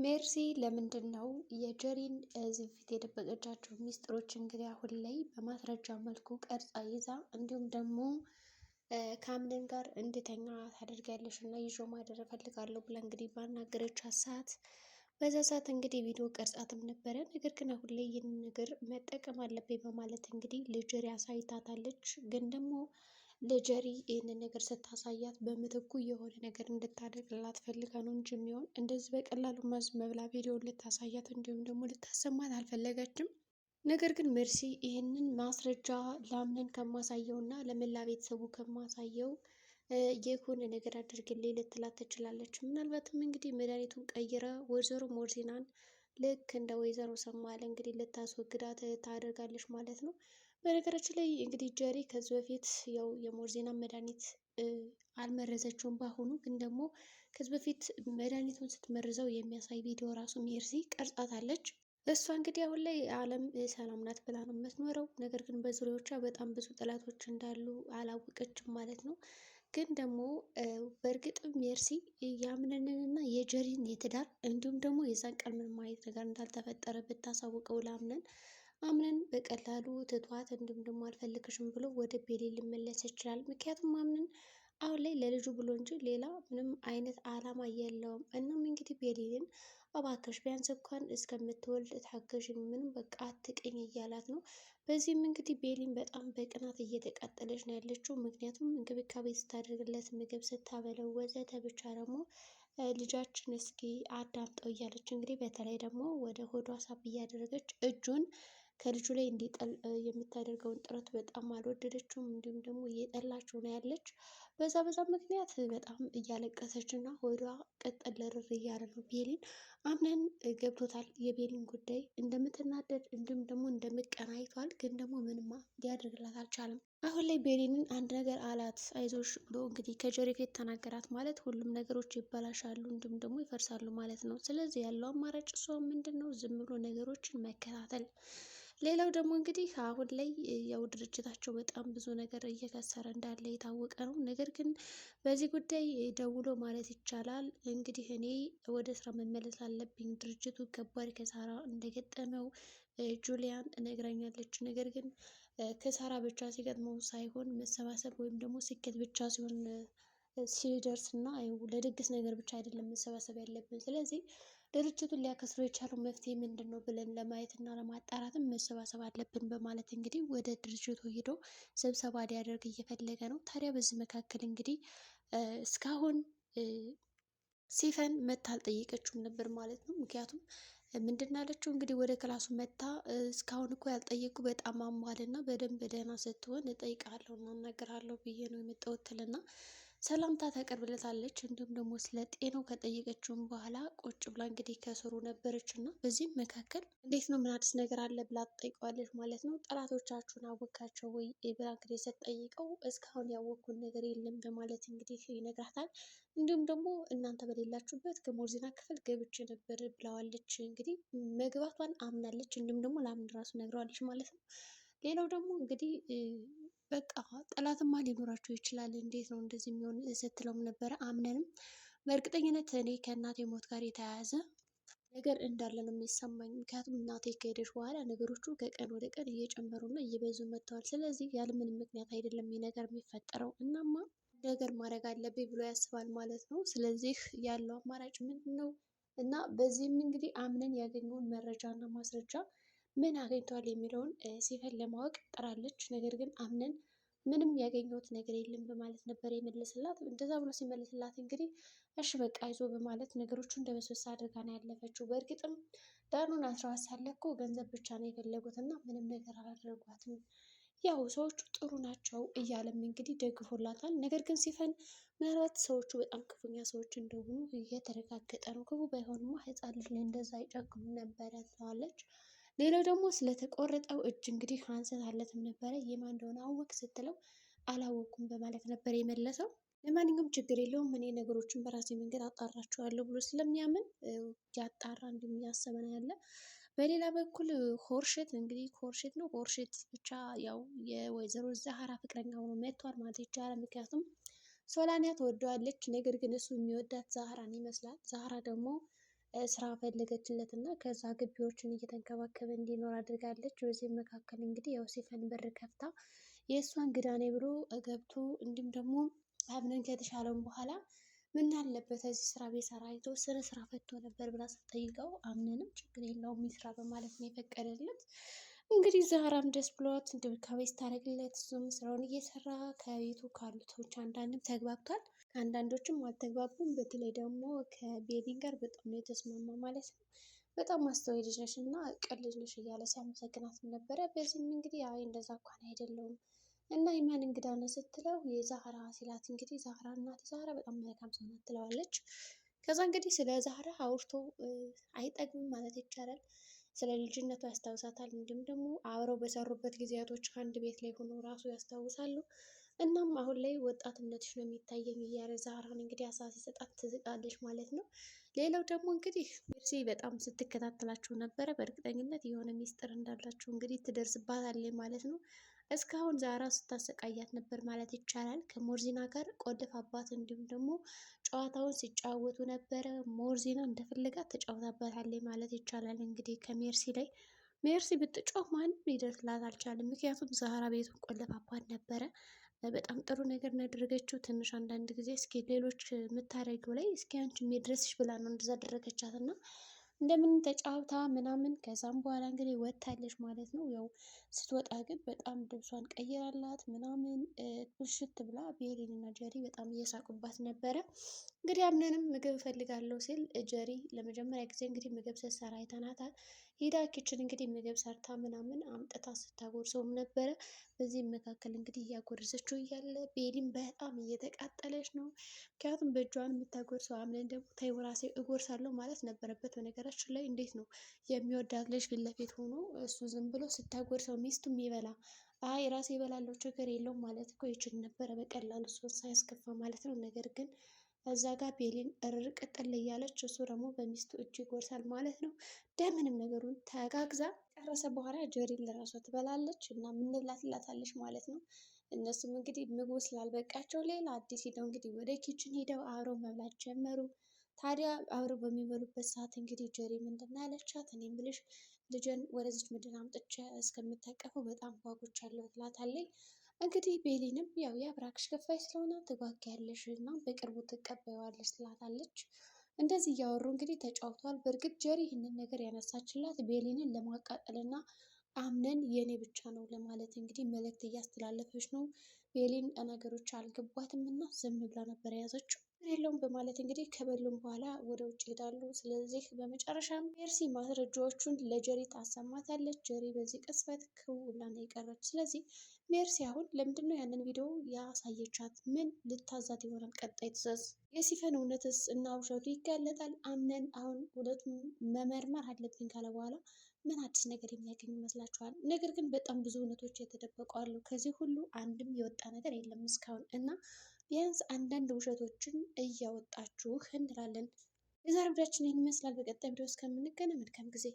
ሜርሲ ለምንድን ነው የጀሪን እዚህ ፊት የደበቀቻቸው ሚስጥሮች እንግዲህ አሁን ላይ በማስረጃ መልኩ ቀርጻ ይዛ እንዲሁም ደግሞ ከአምነን ጋር እንድተኛ ታደርጋለሽ እና ይዞ ማደር እፈልጋለሁ ብላ እንግዲህ ባናገረቻት ሰዓት በዛ ሰዓት እንግዲህ ቪዲዮ ቀርጻትም ነበረ። ነገር ግን አሁን ላይ ይህን ነገር መጠቀም አለብኝ በማለት እንግዲህ ለጀሪ አሳይታታለች። ግን ደግሞ ለጀሪ ይህንን ነገር ስታሳያት በምትኩ የሆነ ነገር እንድታደርግላት ፈልጋ ነው እንጂ የሚሆን እንደዚህ በቀላሉ ማዝ መብላ ቪዲዮን ልታሳያት እንዲሁም ደግሞ ልታሰማት አልፈለገችም። ነገር ግን ሜርሲ ይህንን ማስረጃ ለአምነን ከማሳየው እና ለመላ ቤተሰቡ ከማሳየው የሆነ ነገር አድርግልኝ ልትላት ትችላለች። ምናልባትም እንግዲህ መድኃኒቱን ቀይረ ወይዘሮ ሞርዚናን ልክ እንደ ወይዘሮ ሰማለ እንግዲህ ልታስወግዳት ታደርጋለች ማለት ነው። በነገራችን ላይ እንግዲህ ጀሪ ከዚህ በፊት ያው የሞርዚና መድኃኒት አልመረዘችውም። በአሁኑ ግን ደግሞ ከዚህ በፊት መድኃኒቱን ስትመርዘው የሚያሳይ ቪዲዮ ራሱ ሜርሲ ቀርጻታለች። እሷ እንግዲህ አሁን ላይ ዓለም ሰላም ናት ብላ ነው የምትኖረው። ነገር ግን በዙሪያዎቿ በጣም ብዙ ጠላቶች እንዳሉ አላወቀችም ማለት ነው። ግን ደግሞ በእርግጥም ሜርሲ የአምነንንና የጀሪን የትዳር እንዲሁም ደግሞ የዛን ቀን ምንም አይነት ነገር እንዳልተፈጠረ ብታሳውቀው ለአምነን አምነን በቀላሉ ትቷት እንዲሁም ደግሞ አልፈልግሽም ብሎ ወደ ቤሊ ሊመለስ ይችላል። ምክንያቱም አምነን አሁን ላይ ለልጁ ብሎ እንጂ ሌላ ምንም አይነት አላማ የለውም። እናም እንግዲህ ቤሊን እባክሽ ቢያንስ እንኳን እስከምትወልድ ታገዥኝ፣ ምንም በቃ አትቅኝ እያላት ነው። በዚህም እንግዲህ ቤሊን በጣም በቅናት እየተቃጠለች ነው ያለችው። ምክንያቱም እንክብካቤ ስታደርግለት፣ ምግብ ስታበለው ወዘተ ብቻ ደግሞ ልጃችን እስኪ አዳምጠው እያለች እንግዲህ በተለይ ደግሞ ወደ ሆዷ ሳብ እያደረገች እጁን ከልጁ ላይ እንዲጠል የምታደርገውን ጥረት በጣም አልወደደችውም። እንዲሁም ደግሞ እየጠላችው ነው ያለች። በዛ ምክንያት በጣም እያለቀሰች እና ሆዷ ቀጠል ለርር እያለ ነው። ቤሊን አምነን ገብቶታል የቤሊን ጉዳይ እንደምትናደድ እንዲሁም ደግሞ እንደምቀና አይቷል። ግን ደግሞ ምንም ሊያደርግላት አልቻለም። አሁን ላይ ቤሊንን አንድ ነገር አላት፣ አይዞሽ ብሎ እንግዲህ ከጀሪ ፊት ተናገራት ማለት ሁሉም ነገሮች ይበላሻሉ እንዲሁም ደግሞ ይፈርሳሉ ማለት ነው። ስለዚህ ያለው አማራጭ እሷ ምንድን ነው? ዝም ብሎ ነገሮችን መከታተል። ሌላው ደግሞ እንግዲህ አሁን ላይ ያው ድርጅታቸው በጣም ብዙ ነገር እየከሰረ እንዳለ የታወቀ ነው። ነገር ግን በዚህ ጉዳይ ደውሎ ማለት ይቻላል እንግዲህ እኔ ወደ ስራ መመለስ አለብኝ፣ ድርጅቱ ከባድ ኪሳራ እንደገጠመው ጁሊያን ነግራኛለች። ነገር ግን ኪሳራ ብቻ ሲገጥመው ሳይሆን መሰባሰብ ወይም ደግሞ ስኬት ብቻ ሲሆን ሲደርስ እና ለድግስ ነገር ብቻ አይደለም መሰባሰብ ያለብን። ስለዚህ ድርጅቱን ሊያከስሩ የቻለው መፍትሄ ምንድን ነው ብለን ለማየት እና ለማጣራትም መሰባሰብ አለብን በማለት እንግዲህ ወደ ድርጅቱ ሄዶ ስብሰባ ሊያደርግ እየፈለገ ነው። ታዲያ በዚህ መካከል እንግዲህ እስካሁን ሲፈን መታ አልጠየቀችውም ነበር ማለት ነው። ምክንያቱም ምንድን አለችው እንግዲህ ወደ ክላሱ መታ እስካሁን እኮ ያልጠየቁ በጣም አሟልና በደንብ ደህና ስትሆን እጠይቃለሁ እና እናገራለሁ ብዬ ነው የመጣሁት ትልና ሰላምታ ታቀርብለታለች። እንዲሁም ደግሞ ስለ ጤናው ከጠየቀችውም በኋላ ቁጭ ብላ እንግዲህ ከስሩ ነበረች እና በዚህም መካከል እንዴት ነው ምን አዲስ ነገር አለ ብላ ትጠይቀዋለች ማለት ነው። ጠላቶቻችሁን አወቃቸው ወይ ብላ እንግዲህ ስትጠይቀው እስካሁን ያወቅኩን ነገር የለም በማለት እንግዲህ ይነግራታል። እንዲሁም ደግሞ እናንተ በሌላችሁበት ከሞርዚና ክፍል ገብቼ ነበር ብለዋለች። እንግዲህ መግባቷን አምናለች። እንዲሁም ደግሞ ለአምን ራሱ ነግረዋለች ማለት ነው። ሌላው ደግሞ እንግዲህ በቃ ጠላትማ ሊኖራቸው ይችላል፣ እንዴት ነው እንደዚህ የሚሆን ስትለውም ነበረ። አምነንም በእርግጠኝነት እኔ ከእናቴ ሞት ጋር የተያያዘ ነገር እንዳለ ነው የሚሰማኝ። ምክንያቱም እናቴ ከሄደች በኋላ ነገሮቹ ከቀን ወደ ቀን እየጨመሩ እና እየበዙ መጥተዋል። ስለዚህ ያለምንም ምክንያት አይደለም ይህ ነገር የሚፈጠረው። እናማ ነገር ማድረግ አለብኝ ብሎ ያስባል ማለት ነው። ስለዚህ ያለው አማራጭ ምንድን ነው? እና በዚህም እንግዲህ አምነን ያገኘውን መረጃ እና ማስረጃ ምን አገኝተዋል የሚለውን ሲፈን ለማወቅ ጥራለች። ነገር ግን አምነን ምንም ያገኘሁት ነገር የለም በማለት ነበር የመለስላት። እንደዛ ብሎ ሲመልስላት እንግዲህ እሺ በቃ ይዞ በማለት ነገሮቹን እንደበሰበሰ አድርጋ ነው ያለፈችው። በእርግጥም ዳኑን አስራዋት ሳለ እኮ ገንዘብ ብቻ ነው የፈለጉት እና ምንም ነገር አላደረጓትም። ያው ሰዎቹ ጥሩ ናቸው እያለም እንግዲህ ደግፎላታል። ነገር ግን ሲፈን ምናልባት ሰዎቹ በጣም ክፉኛ ሰዎች እንደሆኑ እየተረጋገጠ ነው። ክፉ ባይሆንማ ሕፃን ልጅ ላይ እንደዛ አይጨክሙ ነበረ ትለዋለች። ሌላው ደግሞ ስለተቆረጠው እጅ እንግዲህ አንስታለትም ነበረ። የማን እንደሆነ አወቅ ስትለው አላወኩም በማለት ነበር የመለሰው። ለማንኛውም ችግር የለውም እኔ ነገሮችን በራሴ መንገድ አጣራቸዋለሁ ብሎ ስለሚያምን ያጣራ እንዲሁም እያሰበ ነው ያለ። በሌላ በኩል ሆርሽት እንግዲህ ሆርሽት ብቻ ያው የወይዘሮ ዛህራ ፍቅረኛ ሆኖ መጥቷል ማለት ይቻላል። ምክንያቱም ሶላኒያ ትወደዋለች፣ ነገር ግን እሱ የሚወዳት ዛህራን ይመስላል። ዛህራ ደግሞ ስራ ፈለገችለት እና ከዛ ግቢዎችን እየተንከባከበ እንዲኖር አድርጋለች። በዚህም መካከል እንግዲህ ያው ሲፈን በር ከፍታ የእሷ እንግዳ ነኝ ብሎ ገብቶ እንዲሁም ደግሞ አብነን ከተሻለም በኋላ ምን አለበት እዚህ ስራ ቢሰራ የተወሰነ ስራ ፈቶ ነበር ብላ ስትጠይቀው አምነንም ችግር የለውም ይስራ በማለት ነው የፈቀደለት። እንግዲህ ዛራም ደስ ብሏት እንክብካቤ ስታደርግለት እሱም ስራውን እየሰራ ከቤቱ ካሉት ሰዎች አንዳንድም ተግባብቷል፣ ከአንዳንዶችም አልተግባቡም። በተለይ ደግሞ ከቤሊን ጋር በጣም ነው የተስማማ ማለት ነው። በጣም አስተዋይ ልጅ ነሽ እና ቅን ልጅ ነሽ እያለ ሲያመሰግናትም ነበረ። በዚህም እንግዲህ አይ እንደዛ እንኳን አይደለውም እና የማን እንግዳ ነው ስትለው የዛህራ ሲላት እንግዲህ ዛህራ እናት ዛህራ በጣም መልካም ሰው ናት ትለዋለች። ከዛ እንግዲህ ስለ ዛህራ አውርቶ አይጠግብም ማለት ይቻላል። ስለ ልጅነቱ ያስታውሳታል። እንዲሁም ደግሞ አብረው በሰሩበት ጊዜያቶች ከአንድ ቤት ላይ ሆኖ ራሱ ያስታውሳሉ። እናም አሁን ላይ ወጣትነትሽ ነው የሚታየኝ እያለ ዛህራን እንግዲህ አሳ ሲሰጣት ትዝቃለች ማለት ነው። ሌላው ደግሞ እንግዲህ ሜርሲ በጣም ስትከታተላቸው ነበረ። በእርግጠኝነት የሆነ ሚስጥር እንዳላቸው እንግዲህ ትደርስባታለች ማለት ነው። እስካሁን ዛራ ስታሰቃያት ነበር ማለት ይቻላል። ከሞርዚና ጋር ቆልፋባት እንዲሁም ደግሞ ጨዋታውን ሲጫወቱ ነበረ። ሞርዚና እንደፈለጋት ተጫውታባታለች ማለት ይቻላል። እንግዲህ ከሜርሲ ላይ ሜርሲ ብትጮህ ማንም ሊደርስላት አልቻለም። ምክንያቱም ዛህራ ቤቱን ቆልፋባት ነበረ። በጣም ጥሩ ነገር ነው ያደረገችው። ትንሽ አንዳንድ ጊዜ እስኪ ሌሎች የምታደርገው ላይ እስኪ አንቺ የሚድረስሽ ብላ ነው እንደዛ አደረገቻት እና እንደምን ተጫውታ ምናምን ከዛም በኋላ እንግዲህ ወጥታለች ማለት ነው። ያው ስትወጣ ግን በጣም ልብሷን ቀይራላት ምናምን ብልሽት ብላ ቤሪን እና ጀሪ በጣም እየሳቁባት ነበረ። እንግዲህ አምነንም ምግብ እፈልጋለሁ ሲል ጀሪ ለመጀመሪያ ጊዜ እንግዲህ ምግብ ስትሰራ አይተናታል። ሄዳ ኪችን እንግዲህ ምግብ ሰርታ ምናምን አምጥታ ስታጎርሰውም ነበረ። በዚህም መካከል እንግዲህ እያጎረሰችው እያለ ቤሊን በጣም እየተቃጠለች ነው። ምክንያቱም በእጇን የምታጎርሰው አምነን ደግሞ ተይው ራሴ እጎርሳለሁ ማለት ነበረበት። በነገራችን ላይ እንዴት ነው የሚወዳት ልጅ ፊት ለፊት ሆኖ እሱ ዝም ብሎ ስታጎርሰው ሚስቱም ይበላ አይ ራሴ እበላለሁ ችግር የለውም ማለት እኮ ይችል ነበረ በቀላሉ እሱን ሳያስከፋ ማለት ነው። ነገር ግን እዛ ጋር ቤሊን እርር ቅጥል እያለች እሱ ደግሞ በሚስቱ እጅ ይጎርሳል ማለት ነው። እንደምንም ነገሩን ተጋግዛ ጨረሰ በኋላ ጀሪን ለራሷ ትበላለች እና ምንላትላታለች ማለት ነው። እነሱም እንግዲህ ምግቡ ስላልበቃቸው ሌላ አዲስ ሂደው እንግዲህ ወደ ኪችን ሄደው አብረው መብላት ጀመሩ። ታዲያ አብረው በሚበሉበት ሰዓት እንግዲህ ጀሪ ምንድን ያለቻት እኔም ብልሽ ልጅን ወደዚች ምድር አምጥቼ እስከምታቀፈው በጣም ጓጉቻለሁ ትላታለች። እንግዲህ ቤሊንም ያው የአብራክሽ ከፋይ ስለሆነ ትጓጊያለሽ እና በቅርቡ ትቀበይዋለሽ ትላታለች። እንደዚህ እያወሩ እንግዲህ ተጫውተዋል። በእርግጥ ጀሪ ይህንን ነገር ያነሳችላት ቤሊንን ለማቃጠል እና አምነን የኔ ብቻ ነው ለማለት እንግዲህ መልእክት እያስተላለፈች ነው። ቤሊን ነገሮች አልገባትም እና ዝም ብላ ነበር የያዘችው። የለውም በማለት እንግዲህ ከበሉም በኋላ ወደ ውጭ ሄዳሉ። ስለዚህ በመጨረሻም ሜርሲ ማስረጃዎቹን ለጀሪ ታሰማታለች። ጀሪ በዚህ ቅጽበት ክው ብላ ነው የቀረች። ስለዚህ ሜርሲ አሁን ለምንድን ነው ያንን ቪዲዮ ያሳየቻት? ምን ልታዛት ይሆናል? ቀጣይ ትዕዛዝ የሲፈን እውነትስ እና ውሸቱ ይጋለጣል? አምነን አሁን እውነቱን መመርመር አለብን ካለ በኋላ ምን አዲስ ነገር የሚያገኝ ይመስላችኋል? ነገር ግን በጣም ብዙ እውነቶች የተደበቁ አሉ። ከዚህ ሁሉ አንድም የወጣ ነገር የለም እስካሁን እና ቢያንስ አንዳንድ ውሸቶችን እያወጣችሁ እንላለን። የዛሬው ቪዲዮአችን ይህን ይመስላል። በቀጣይ ቪዲዮ እስከምንገናኝ መልካም ጊዜ